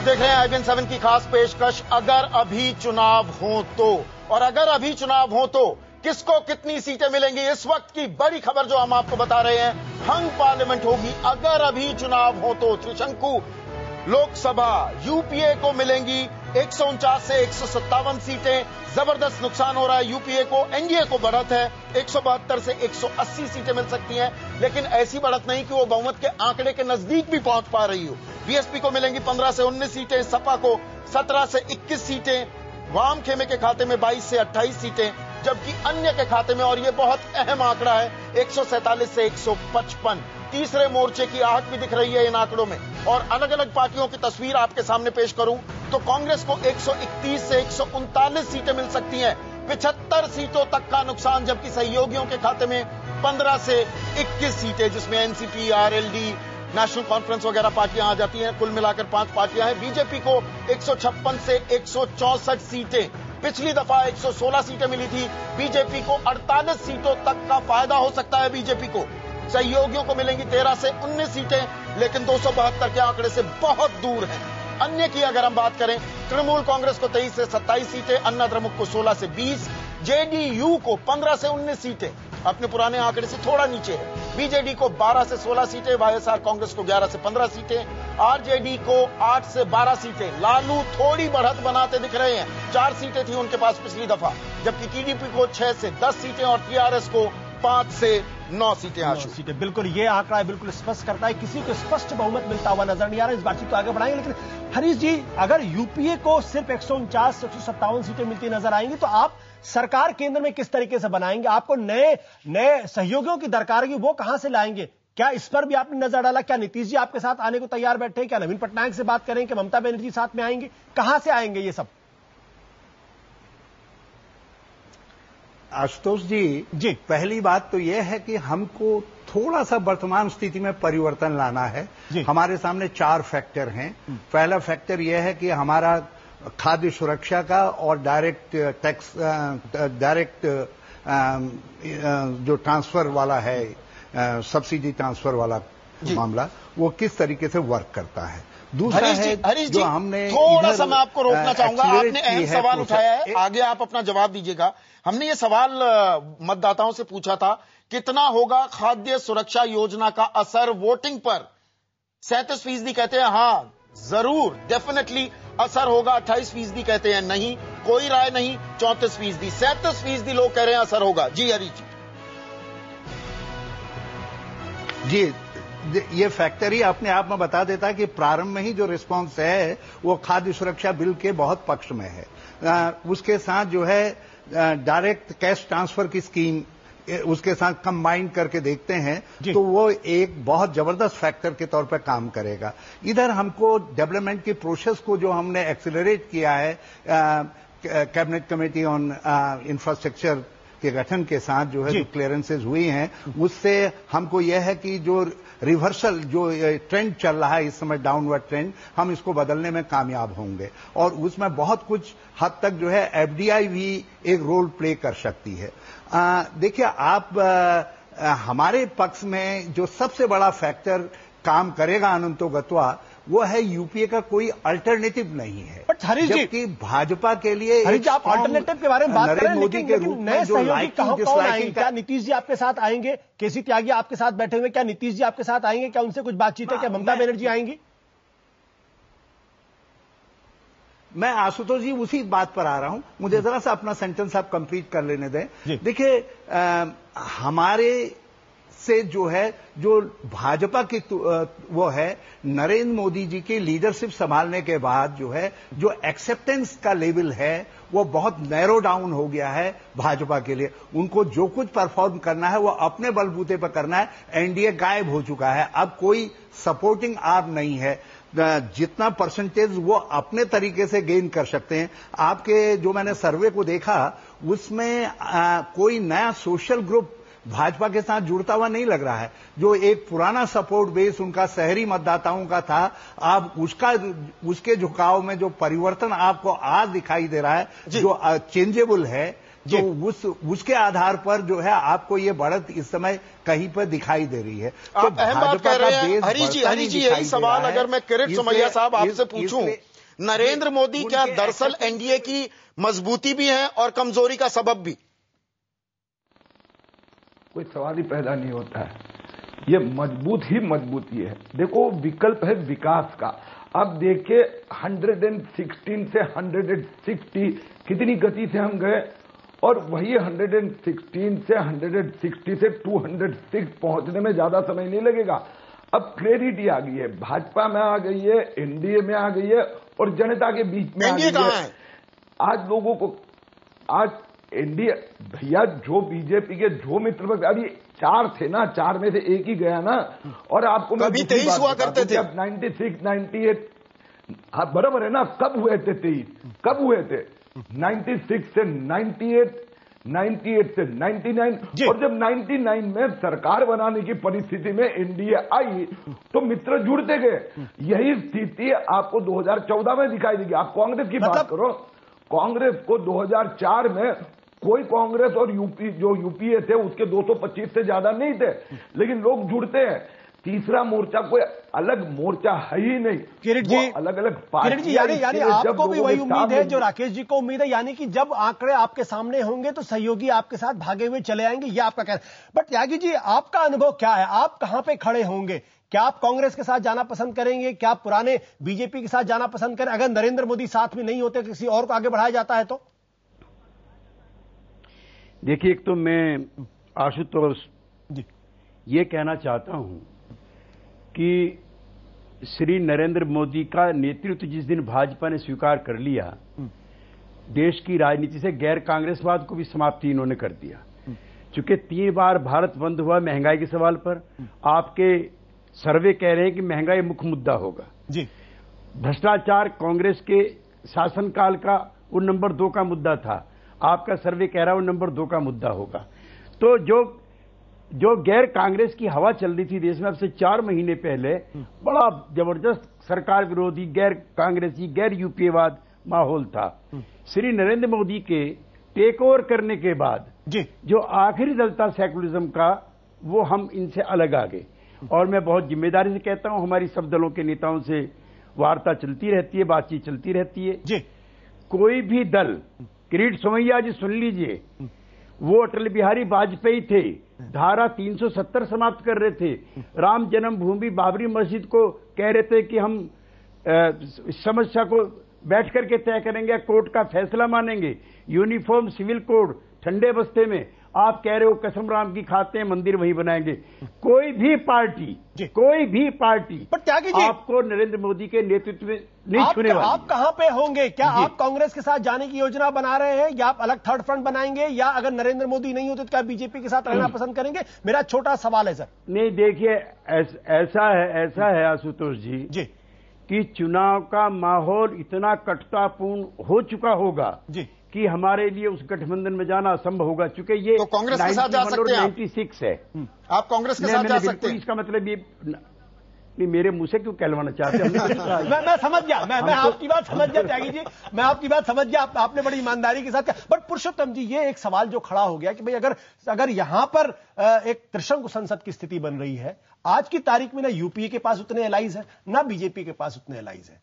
देख रहे हैं IBN 7 की खास पेशकश अगर अभी चुनाव हो तो, और अगर अभी चुनाव हो तो किसको कितनी सीटें मिलेंगी। इस वक्त की बड़ी खबर जो हम आपको बता रहे हैं, हंग पार्लियामेंट होगी अगर अभी चुनाव हो तो। त्रिशंकु लोकसभा यूपीए को मिलेंगी 149 से 157 सीटें। जबरदस्त नुकसान हो रहा है यूपीए को, एनडीए को बढ़त है 172 से 180 सीटें मिल सकती हैं, लेकिन ऐसी बढ़त नहीं कि वो बहुमत के आंकड़े के नजदीक भी पहुंच पा रही हो। बीएसपी को मिलेंगी 15 से 19 सीटें, सपा को 17 से 21 सीटें, वाम खेमे के खाते में 22 से 28 सीटें, जबकि अन्य के खाते में, और ये बहुत अहम आंकड़ा है, 147 से 155। तीसरे मोर्चे की आहट भी दिख रही है इन आंकड़ों में। और अलग अलग पार्टियों की तस्वीर आपके सामने पेश करूं तो कांग्रेस को 131 से 139 सीटें मिल सकती हैं, 75 सीटों तक का नुकसान, जबकि सहयोगियों के खाते में 15 से 21 सीटें, जिसमें एनसीपी, आरएलडी, नेशनल कॉन्फ्रेंस वगैरह पार्टियां आ जाती हैं। कुल मिलाकर 5 पार्टियां हैं। बीजेपी को 156 से 164 सीटें, पिछली दफा 116 सीटें मिली थी, बीजेपी को 48 सीटों तक का फायदा हो सकता है बीजेपी को। सहयोगियों को मिलेंगी 13 से 19 सीटें, लेकिन 272 के आंकड़े से बहुत दूर हैं। अन्य की अगर हम बात करें, तृणमूल कांग्रेस को 23 से 27 सीटें, अन्ना द्रमुक को 16 से 20, जेडीयू को 15 से 19 सीटें, अपने पुराने आंकड़े से थोड़ा नीचे है। बीजेडी को 12 से 16 सीटें, वाईएसआर कांग्रेस को 11 से 15 सीटें, आरजेडी को 8 से 12 सीटें। लालू थोड़ी बढ़त बनाते दिख रहे हैं, 4 सीटें थी उनके पास पिछली दफा, जबकि टीडीपी को 6 से 10 सीटें और टीआरएस को 5 से 9 सीटें। 9 सीटें, बिल्कुल ये आंकड़ा बिल्कुल स्पष्ट करता है, किसी को स्पष्ट बहुमत मिलता हुआ नजर नहीं आ रहा। इस बातचीत को आगे बढ़ाएंगे, लेकिन हरीश जी, अगर यूपीए को सिर्फ 149 से 157 सीटें मिलती नजर आएंगी तो आप सरकार केंद्र में किस तरीके से बनाएंगे? आपको नए सहयोगियों की दरकार होगी, वो कहां से लाएंगे? क्या इस पर भी आपने नजर डाला? क्या नीतीश जी आपके साथ आने को तैयार बैठे हैं? क्या नवीन पटनायक से बात करें? क्या ममता बनर्जी साथ में आएंगे? कहां से आएंगे ये सब? आशुतोष जी, पहली बात तो यह है कि हमको थोड़ा सा वर्तमान स्थिति में परिवर्तन लाना है। हमारे सामने 4 फैक्टर हैं। पहला फैक्टर यह है कि हमारा खाद्य सुरक्षा का और डायरेक्ट टैक्स, डायरेक्ट जो ट्रांसफर वाला है, सब्सिडी ट्रांसफर वाला मामला, वो किस तरीके से वर्क करता है। दूसरा है जो हमने, थोड़ा सा मैं आपको रोकना चाहूंगा, आपने अहम सवाल उठाया है, आगे आप अपना जवाब दीजिएगा। हमने ये सवाल मतदाताओं से पूछा था, कितना होगा खाद्य सुरक्षा योजना का असर वोटिंग पर? 37% कहते हैं हाँ जरूर, डेफिनेटली असर होगा, 28% कहते हैं नहीं, कोई राय नहीं, 34%, 37% लोग कह रहे हैं असर होगा। जी हरीश जी, ये फैक्टर ही अपने आप में बता देता है कि प्रारंभ में ही जो रिस्पांस है वो खाद्य सुरक्षा बिल के बहुत पक्ष में है। उसके साथ जो है डायरेक्ट कैश ट्रांसफर की स्कीम, उसके साथ कंबाइन करके देखते हैं तो वो एक बहुत जबरदस्त फैक्टर के तौर पर काम करेगा। इधर हमको डेवलपमेंट की प्रोसेस को जो हमने एक्सीलरेट किया है, कैबिनेट कमेटी ऑन इंफ्रास्ट्रक्चर के गठन के साथ जो है जो क्लियरेंसेज हुई हैं, उससे हमको यह है कि जो रिवर्सल, जो ट्रेंड चल रहा है इस समय, डाउनवर्ड ट्रेंड, हम इसको बदलने में कामयाब होंगे। और उसमें बहुत कुछ हद तक जो है एफडीआई भी एक रोल प्ले कर सकती है। देखिए, आप हमारे पक्ष में जो सबसे बड़ा फैक्टर काम करेगा अनंतो गत्वा, वो है यूपीए का कोई अल्टरनेटिव नहीं है। बट हरीश जी, जबकि भाजपा के लिए आप अल्टरनेटिव के बारे में बात कर रहे हैं, लेकिन नए सहयोगी कौन आएंगे? क्या नीतीश जी आपके साथ आएंगे? केसी त्यागी आपके साथ बैठे हुए, क्या नीतीश जी आपके साथ आएंगे? क्या उनसे कुछ बातचीत है? क्या ममता बनर्जी आएंगी? मैं आशुतोष जी उसी बात पर आ रहा हूं, मुझे जरा सा अपना सेंटेंस आप कंप्लीट कर लेने दें। देखिए, हमारे से जो है, जो भाजपा की वो है, नरेंद्र मोदी जी की लीडरशिप संभालने के बाद जो है, जो एक्सेप्टेंस का लेवल है वो बहुत नैरो डाउन हो गया है भाजपा के लिए। उनको जो कुछ परफॉर्म करना है वो अपने बलबूते पर करना है। एनडीए गायब हो चुका है, अब कोई सपोर्टिंग आर्म नहीं है। जितना परसेंटेज वो अपने तरीके से गेन कर सकते हैं। आपके जो मैंने सर्वे को देखा, उसमें कोई नया सोशल ग्रुप भाजपा के साथ जुड़ता हुआ नहीं लग रहा है। जो एक पुराना सपोर्ट बेस उनका शहरी मतदाताओं का था, अब उसके झुकाव में जो परिवर्तन आपको आज दिखाई दे रहा है, जो चेंजेबल है, तो उसके आधार पर जो है आपको ये बढ़त इस समय कहीं पर दिखाई दे रही है। आप अहम बात कह रहे हैं हरीश जी, यही सवाल अगर मैं किरीट सोमैया साहब आपसे पूछूं नरेंद्र मोदी क्या दरअसल एनडीए की मजबूती भी है और कमजोरी का सबब भी? कोई सवाल ही पैदा नहीं होता है। ये मजबूत ही मजबूती है। देखो, विकल्प है विकास का। अब देखिए 116 से 160 कितनी गति से हम गए, और वही 116 से 160 से 206 पहुंचने में ज्यादा समय नहीं लगेगा। अब क्लैरिटी आ गई है, भाजपा में आ गई है, एनडीए में आ गई है और जनता के बीच में आ गई है। आज लोगों को, आज एनडीए भैया, जो बीजेपी के जो मित्र अभी 4 थे ना, 4 में से एक ही गया ना। और आपको मैं कभी 23 हुआ करते थे। अब 96, 98, हाँ बराबर है ना। कब हुए थे 23? कब हुए थे? 96 से 98, 98 से 99, और जब 99 में सरकार बनाने की परिस्थिति में एनडीए आई तो मित्र जुड़ते गए। यही स्थिति आपको 2014 में दिखाई देगी। आप कांग्रेस की बात करो, कांग्रेस को 2004 में कोई कांग्रेस और यूपीए थे उसके 225 से ज्यादा नहीं थे, लेकिन लोग जुड़ते हैं। तीसरा मोर्चा कोई अलग मोर्चा है ही नहीं। किरीट जी, अलग अलग किरीट जी, यानी आपको भी वही उम्मीद है जो राकेश जी को उम्मीद है, यानी कि जब आंकड़े आपके सामने होंगे तो सहयोगी आपके साथ भागे हुए चले आएंगे, ये आपका कहना है। बट त्यागी जी, आपका अनुभव क्या है? आप कहां पे खड़े होंगे? क्या आप कांग्रेस के साथ जाना पसंद करेंगे? क्या आप पुराने बीजेपी के साथ जाना पसंद करें? अगर नरेंद्र मोदी साथ में नहीं होते, किसी और को आगे बढ़ाया जाता है तो? देखिए, एक तो मैं आशुतोष ये कहना चाहता हूं कि श्री नरेंद्र मोदी का नेतृत्व जिस दिन भाजपा ने स्वीकार कर लिया, देश की राजनीति से गैर कांग्रेसवाद को भी समाप्ति इन्होंने कर दिया। चूंकि 3 बार भारत बंद हुआ महंगाई के सवाल पर, आपके सर्वे कह रहे हैं कि महंगाई मुख्य मुद्दा होगा जी। भ्रष्टाचार कांग्रेस के शासनकाल का वो नंबर 2 का मुद्दा था, आपका सर्वे कह रहा है वो नंबर 2 का मुद्दा होगा। तो जो गैर कांग्रेस की हवा चल रही थी देश में अब से 4 महीने पहले, बड़ा जबरदस्त सरकार विरोधी, गैर कांग्रेसी, गैर यूपीएवाद माहौल था। श्री नरेंद्र मोदी के टेक ओवर करने के बाद जी जो आखिरी दल था सेकुलरिज्म का, वो हम इनसे अलग आ गए। और मैं बहुत जिम्मेदारी से कहता हूं, हमारी सब दलों के नेताओं से वार्ता चलती रहती है, बातचीत चलती रहती है जी। कोई भी दल, किरीट सोमैया जी सुन लीजिए, वो अटल बिहारी वाजपेयी थे, धारा 370 समाप्त कर रहे थे, राम जन्मभूमि बाबरी मस्जिद को कह रहे थे कि हम समस्या को बैठ करके तय करेंगे, कोर्ट का फैसला मानेंगे, यूनिफॉर्म सिविल कोड ठंडे बस्ते में, आप कह रहे हो कसम राम की खाते हैं, मंदिर वहीं बनाएंगे। कोई भी पार्टी पर त्यागी जी, आपको नरेंद्र मोदी के नेतृत्व में नहीं छूने वाली। आप कहां पे होंगे? क्या आप कांग्रेस के साथ जाने की योजना बना रहे हैं, या आप अलग थर्ड फ्रंट बनाएंगे, या अगर नरेंद्र मोदी नहीं होते तो क्या बीजेपी के साथ रहना पसंद करेंगे? मेरा छोटा सवाल है सर। नहीं, देखिए ऐसा है आशुतोष जी कि चुनाव का माहौल इतना कटुतापूर्ण हो चुका होगा जी कि हमारे लिए उस गठबंधन में जाना असंभव होगा, चुके ये तो कांग्रेस के साथ जा सकते हैं 96 है। आप कांग्रेस के साथ जा सकते हैं। इसका मतलब ये नहीं, मेरे मुंह से क्यों कहलवाना चाहते हैं? मैं समझ गया, मैं आपकी बात समझ गया त्यागी जी, मैं आपकी बात समझ गया। आपने बड़ी ईमानदारी के साथ कहा। बट पुरुषोत्तम जी, ये एक सवाल जो खड़ा हो गया कि भाई अगर यहां पर एक त्रिशंकु संसद की स्थिति बन रही है, आज की तारीख में ना यूपीए के पास उतने एलाइज है, ना बीजेपी के पास उतने एलाइज है,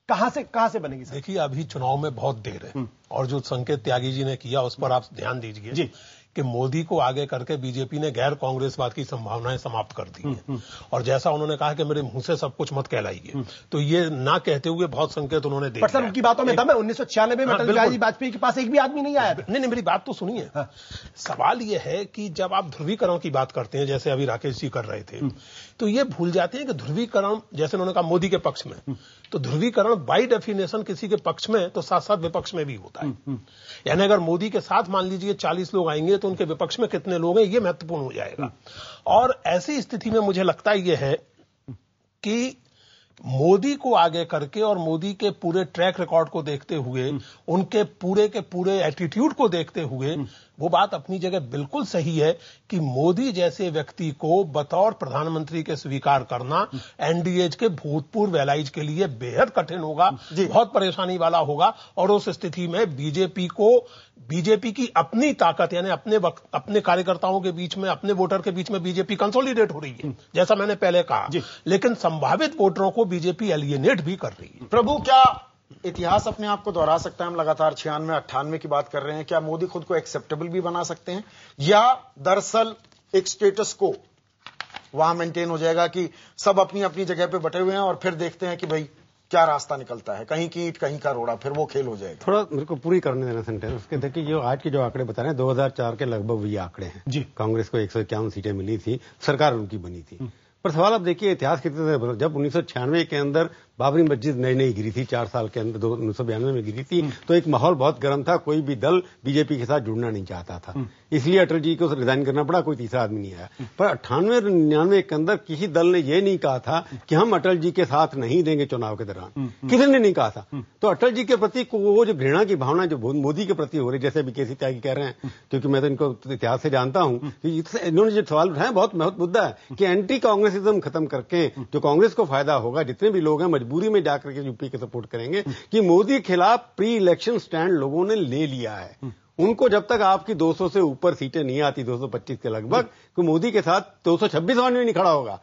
कहां से बनेगी? देखिए, अभी चुनाव में बहुत देर है, और जो संकेत त्यागी जी ने किया उस पर आप ध्यान दीजिए जी कि मोदी को आगे करके बीजेपी ने गैर कांग्रेसवाद की संभावनाएं समाप्त कर दी हैं। और जैसा उन्होंने कहा कि मेरे मुंह से सब कुछ मत कहलाइए, तो ये ना कहते हुए बहुत संकेत उन्होंने दे दिया। उनकी बातों में दम है। 1996 में अटल बिहारी वाजपेयी के पास एक भी आदमी नहीं आया। नहीं, मेरी बात तो सुनिए। सवाल ये है कि जब आप ध्रुवीकरण की बात करते हैं, जैसे अभी राकेश जी कर रहे थे, तो ये भूल जाते हैं कि ध्रुवीकरण, जैसे उन्होंने कहा मोदी के पक्ष में, तो ध्रुवीकरण बाय डेफिनेशन किसी के पक्ष में तो साथ साथ विपक्ष में भी होता है। यानी अगर मोदी के साथ मान लीजिए 40 लोग आएंगे तो उनके विपक्ष में कितने लोग हैं, ये महत्वपूर्ण हो जाएगा। और ऐसी स्थिति में मुझे लगता है यह है कि मोदी को आगे करके और मोदी के पूरे ट्रैक रिकॉर्ड को देखते हुए, उनके पूरे के पूरे एटीट्यूड को देखते हुए, वो बात अपनी जगह बिल्कुल सही है कि मोदी जैसे व्यक्ति को बतौर प्रधानमंत्री के स्वीकार करना एनडीए के भूतपूर्व एलाइज के लिए बेहद कठिन होगा, बहुत परेशानी वाला होगा। और उस स्थिति में बीजेपी की अपनी ताकत, यानी अपने कार्यकर्ताओं के बीच में, अपने वोटर के बीच में बीजेपी कंसोलिडेट हो रही है, जैसा मैंने पहले कहा, लेकिन संभावित वोटरों को बीजेपी एलियनेट भी कर रही है। प्रभु, क्या इतिहास अपने आप को दोहरा सकता है। हम लगातार 96-98 की बात कर रहे हैं। क्या मोदी खुद को एक्सेप्टेबल भी बना सकते हैं, या दरअसल एक स्टेटस को वहां मेंटेन हो जाएगा कि सब अपनी अपनी जगह पे बटे हुए हैं और फिर देखते हैं कि भाई क्या रास्ता निकलता है, कहीं की ईंट कहीं का रोड़ा, फिर वो खेल हो जाएगा। थोड़ा मेरे को पूरी करने देना सेंटेंस। उसके देखिए जो आज के जो आंकड़े बता रहे हैं 2004 के लगभग वही आंकड़े हैं जी। कांग्रेस को 151 सीटें मिली थी, सरकार उनकी बनी थी। पर सवाल आप देखिए इतिहास कितने, जब 1996 के अंदर बाबरी मस्जिद नई नई गिरी थी, 4 साल के अंदर 1992 में गिरी थी, तो एक माहौल बहुत गर्म था, कोई भी दल बीजेपी के साथ जुड़ना नहीं चाहता था, इसलिए अटल जी को रिजाइन करना पड़ा, कोई तीसरा आदमी नहीं आया। पर 98-99 के अंदर किसी दल ने यह नहीं कहा था कि हम अटल जी के साथ नहीं देंगे चुनाव के दौरान, किसी ने नहीं कहा था। तो अटल जी के प्रति वो जो घृणा की भावना जो मोदी के प्रति हो रही, जैसे अभी केसी त्यागी कह रहे हैं, क्योंकि मैं तो इनको इतिहास से जानता हूं, इन्होंने जो सवाल उठाया बहुत मुद्दा है कि एंटी कांग्रेसिज्म खत्म करके जो कांग्रेस को फायदा होगा, जितने भी लोग हैं मजबूरी में जाकर के यूपी के सपोर्ट करेंगे, कि मोदी के खिलाफ प्री इलेक्शन स्टैंड लोगों ने ले लिया है। उनको जब तक आपकी 200 से ऊपर सीटें नहीं आती, 225 के लगभग, तो मोदी के साथ 226 में नहीं खड़ा होगा।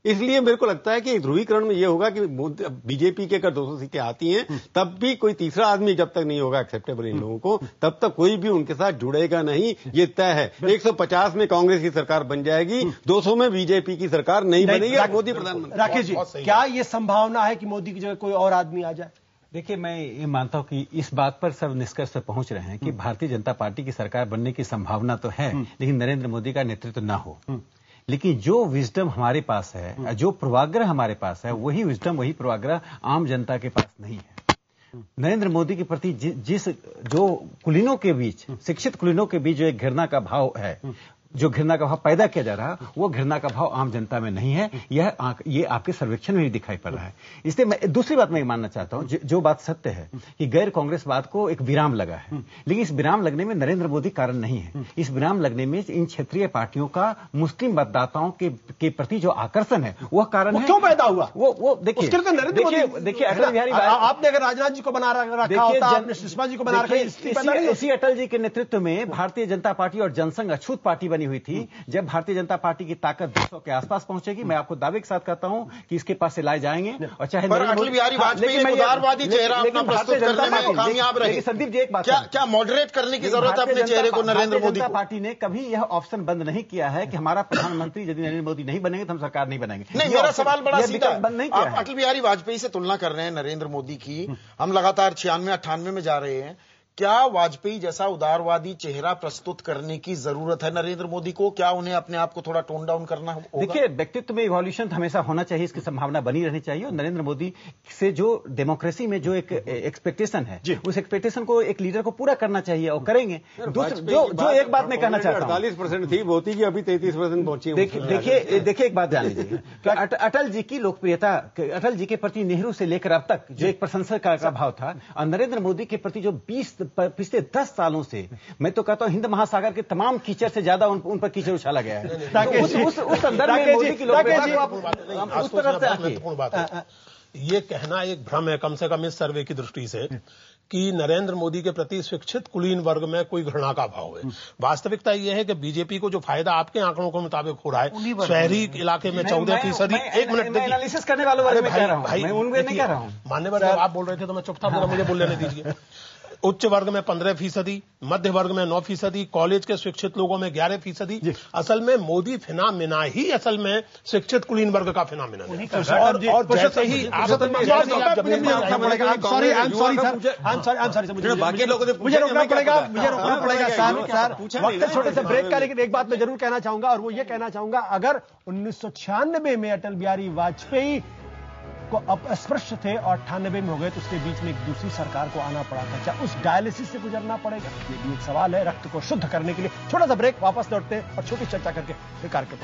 इसलिए मेरे को लगता है कि ध्रुवीकरण में यह होगा कि बीजेपी के अगर 200 सीटें आती हैं, तब भी कोई तीसरा आदमी जब तक नहीं होगा एक्सेप्टेबल इन लोगों को, तब तक कोई भी उनके साथ जुड़ेगा नहीं, ये तय है। 150 में कांग्रेस की सरकार बन जाएगी, 200 में बीजेपी की सरकार नहीं बनेगी, मोदी प्रधानमंत्री। राकेश जी, क्या ये संभावना है कि मोदी की जगह कोई और आदमी आ जाए? देखिए, मैं ये मानता हूं कि इस बात पर सब निष्कर्ष पर पहुंच रहे हैं कि भारतीय जनता पार्टी की सरकार बनने की संभावना तो है, लेकिन नरेंद्र मोदी का नेतृत्व न हो। लेकिन जो विजडम हमारे पास है, जो पूर्वाग्रह हमारे पास है, वही विजडम, वही पूर्वाग्रह आम जनता के पास नहीं है। नरेंद्र मोदी के प्रति जो कुलीनों के बीच, शिक्षित कुलीनों के बीच जो एक घृणा का भाव है, जो घृणा का भाव पैदा किया जा रहा, वो घृणा का भाव आम जनता में नहीं है। ये आपके सर्वेक्षण में भी दिखाई पड़ रहा है। इसलिए मैं दूसरी बात मैं मानना चाहता हूं, जो बात सत्य है कि गैर कांग्रेसवाद को एक विराम लगा है, लेकिन इस विराम लगने में नरेंद्र मोदी कारण नहीं है। इस विराम लगने में इन क्षेत्रीय पार्टियों का मुस्लिम मतदाताओं के प्रति जो आकर्षण है, वह कारण है। क्यों पैदा हुआ? वो देखिए अटल बिहारी, आपने अगर राजनाथ जी को बना रखा होता, आपने सुषमा जी को बना रखा, इसी अटल जी के नेतृत्व में भारतीय जनता पार्टी और जनसंघ अछूत पार्टी बनी हुई थी। जब भारतीय जनता पार्टी की ताकत 200 के आसपास पहुंचेगी, मैं आपको दावे के साथ कहता हूं कि इसके पास से लाए जाएंगे। और चाहे अटल बिहारी वाजपेयी उदारवादी चेहरा अपना प्रस्तुत करने में कामयाब रहे। संदीप जी, एक बात, क्या मॉडरेट करने की जरूरत है अपने चेहरे को नरेंद्र मोदी को? पार्टी ने कभी यह ऑप्शन बंद नहीं किया है कि हमारा प्रधानमंत्री यदि नरेंद्र मोदी नहीं बनेंगे तो हम सरकार नहीं बनाएंगे। नहीं, मेरा सवाल बड़ा सीधा है। बंद नहीं किया। आप अटल बिहारी वाजपेयी से तुलना कर रहे हैं नरेंद्र मोदी की, हम लगातार 96-98 में जा रहे हैं। क्या वाजपेयी जैसा उदारवादी चेहरा प्रस्तुत करने की जरूरत है नरेंद्र मोदी को? क्या उन्हें अपने आप को थोड़ा टोन डाउन करना होगा? देखिए, व्यक्तित्व में इवोल्यूशन हमेशा होना चाहिए, इसकी संभावना बनी रहनी चाहिए। और नरेंद्र मोदी से जो डेमोक्रेसी में जो एक एक्सपेक्टेशन है, उस एक्सपेक्टेशन को एक लीडर को पूरा करना चाहिए, और करेंगे। जो एक बात मैं कहना चाहता हूं, 48% थी, मोदी की अभी 33% पहुंची। देखिए एक बात जान लीजिए, अटल जी की लोकप्रियता, अटल जी के प्रति नेहरू से लेकर अब तक जो एक प्रशंसा का भाव था, और नरेंद्र मोदी के प्रति जो पिछले 10 सालों से, मैं तो कहता हूं हिंद महासागर के तमाम कीचड़ से ज्यादा उन पर कीचड़ उछाला गया है। उस संदर्भ में मोदी की लोकप्रियता को उस तरह से ये कहना एक भ्रम है, कम से कम इस सर्वे की दृष्टि से, कि नरेंद्र मोदी के प्रति शिक्षित कुलीन वर्ग में कोई घृणा का भाव है। वास्तविकता यह है कि बीजेपी को जो फायदा आपके आंकड़ों के मुताबिक हो रहा है, शहरी इलाके में 14%। एक मिनट एनालिसिस करने वालों में कह रहा हूं, मैं उनमें नहीं कह रहा हूं। मान्यवर, जब आप बोल रहे थे तो मैं चुप था, मुझे बोल लेने दीजिए। उच्च वर्ग में 15%, मध्य वर्ग में 9%, कॉलेज के शिक्षित लोगों में 11%। असल में मोदी फिनोमेना ही असल में शिक्षित कुलीन वर्ग का फिनोमेना है। और जैसे ही बाकी लोगों ने मुझे रोकना पड़ेगा सर, छोटे से ब्रेक का। लेकिन एक बात मैं जरूर कहना चाहूंगा, और वो ये कहना चाहूंगा, अगर 1996 में अटल बिहारी वाजपेयी को अस्पृश्य थे और 98 में हो गए, तो उसके बीच में एक दूसरी सरकार को आना पड़ा था। क्या उस डायलिसिस से गुजरना पड़ेगा? ये भी एक सवाल है, रक्त को शुद्ध करने के लिए। छोटा सा ब्रेक, वापस लौटते हैं और छोटी चर्चा करके फिर कार्यक्रम।